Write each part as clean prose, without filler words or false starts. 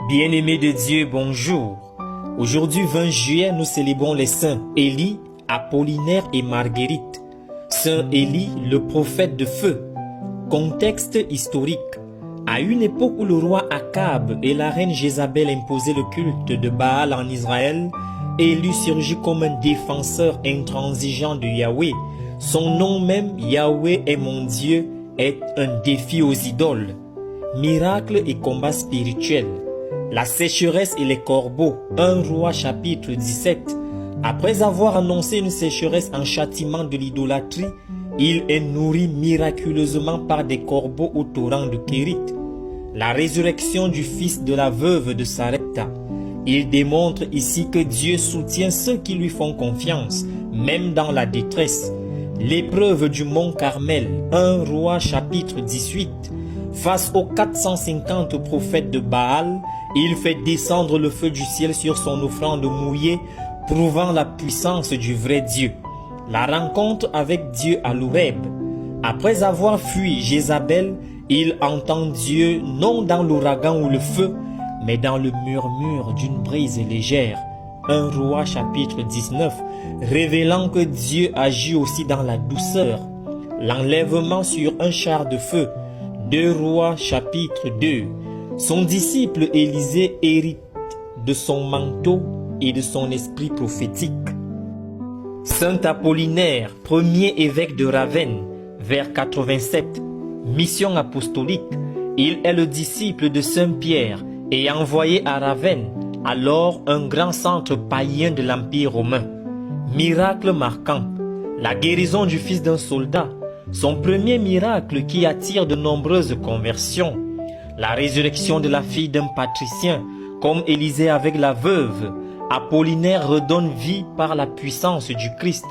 Bien-aimés de Dieu, bonjour. Aujourd'hui 20 juillet, nous célébrons les saints Élie, Apollinaire et Marguerite. Saint Élie, le prophète de feu. Contexte historique. À une époque où le roi Akab et la reine Jézabel imposaient le culte de Baal en Israël, Élie surgit comme un défenseur intransigeant de Yahweh. Son nom même, Yahweh est mon Dieu, est un défi aux idoles. Miracles et combats spirituels. La sécheresse et les corbeaux, 1 Roi chapitre 17. Après avoir annoncé une sécheresse en châtiment de l'idolâtrie, il est nourri miraculeusement par des corbeaux au torrent de Kérit. La résurrection du fils de la veuve de Sarepta. Il démontre ici que Dieu soutient ceux qui lui font confiance, même dans la détresse. L'épreuve du mont Carmel, 1 Roi chapitre 18. Face aux 450 prophètes de Baal, il fait descendre le feu du ciel sur son offrande mouillée, prouvant la puissance du vrai Dieu. La rencontre avec Dieu à l'Horeb. Après avoir fui Jézabel, il entend Dieu non dans l'ouragan ou le feu, mais dans le murmure d'une brise légère. 1 Roi chapitre 19, révélant que Dieu agit aussi dans la douceur. L'enlèvement sur un char de feu. 2 Rois chapitre 2. Son disciple Élisée hérite de son manteau et de son esprit prophétique. Saint Apollinaire, premier évêque de Ravenne, vers 87. Mission apostolique. Il est le disciple de Saint Pierre et envoyé à Ravenne, alors un grand centre païen de l'Empire romain. Miracle marquant. La guérison du fils d'un soldat. Son premier miracle qui attire de nombreuses conversions. La résurrection de la fille d'un patricien, comme Élisée avec la veuve. Apollinaire redonne vie par la puissance du Christ.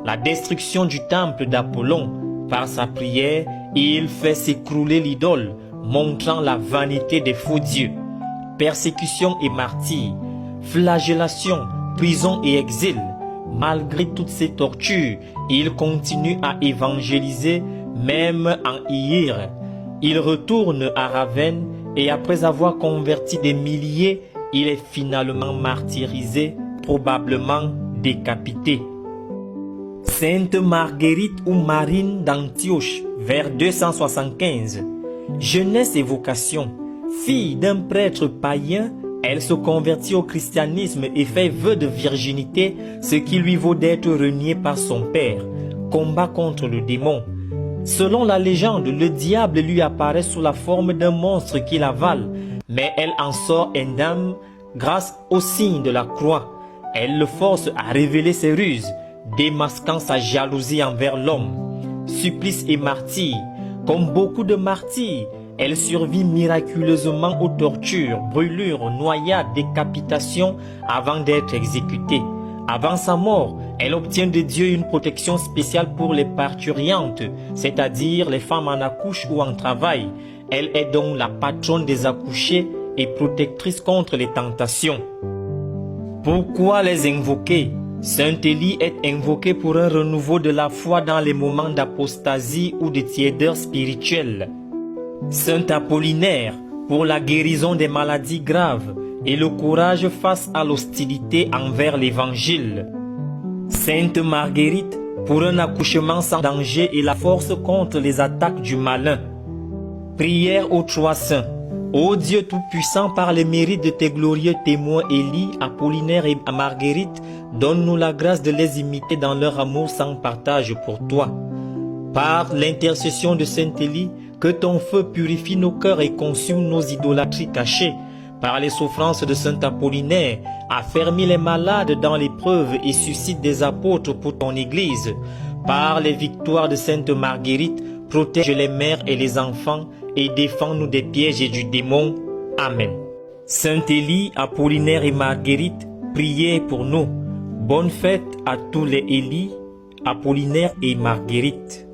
La destruction du temple d'Apollon. Par sa prière, il fait s'écrouler l'idole, montrant la vanité des faux dieux. Persécution et martyre. Flagellation, prison et exil. Malgré toutes ces tortures, il continue à évangéliser, même en Hire. Il retourne à Ravenne et après avoir converti des milliers, il est finalement martyrisé, probablement décapité. Sainte Marguerite ou Marine d'Antioche, vers 275. Jeunesse et vocation. Fille d'un prêtre païen, elle se convertit au christianisme et fait vœu de virginité, ce qui lui vaut d'être reniée par son père. Combat contre le démon. Selon la légende, le diable lui apparaît sous la forme d'un monstre qui l'avale, mais elle en sort indemne grâce au signe de la croix. Elle le force à révéler ses ruses, démasquant sa jalousie envers l'homme. Supplice et martyre. Comme beaucoup de martyrs, elle survit miraculeusement aux tortures, brûlures, noyades, décapitations avant d'être exécutée. Avant sa mort, elle obtient de Dieu une protection spéciale pour les parturientes, c'est-à-dire les femmes en accouche ou en travail. Elle est donc la patronne des accouchés et protectrice contre les tentations. Pourquoi les invoquer? Saint Élie est invoqué pour un renouveau de la foi dans les moments d'apostasie ou de tiédeur spirituelle. Saint Apollinaire, pour la guérison des maladies graves et le courage face à l'hostilité envers l'Évangile. Sainte Marguerite, pour un accouchement sans danger et la force contre les attaques du malin. Prière aux trois saints. Ô Dieu Tout-Puissant, par les mérites de tes glorieux témoins Élie, Apollinaire et Marguerite, donne-nous la grâce de les imiter dans leur amour sans partage pour toi. Par l'intercession de Saint Élie, que ton feu purifie nos cœurs et consume nos idolâtries cachées. Par les souffrances de Saint Apollinaire, affermis les malades dans l'épreuve et suscite des apôtres pour ton Église. Par les victoires de Sainte Marguerite, protège les mères et les enfants et défends-nous des pièges et du démon. Amen. Saint Élie, Apollinaire et Marguerite, priez pour nous. Bonne fête à tous les Élie, Apollinaire et Marguerite.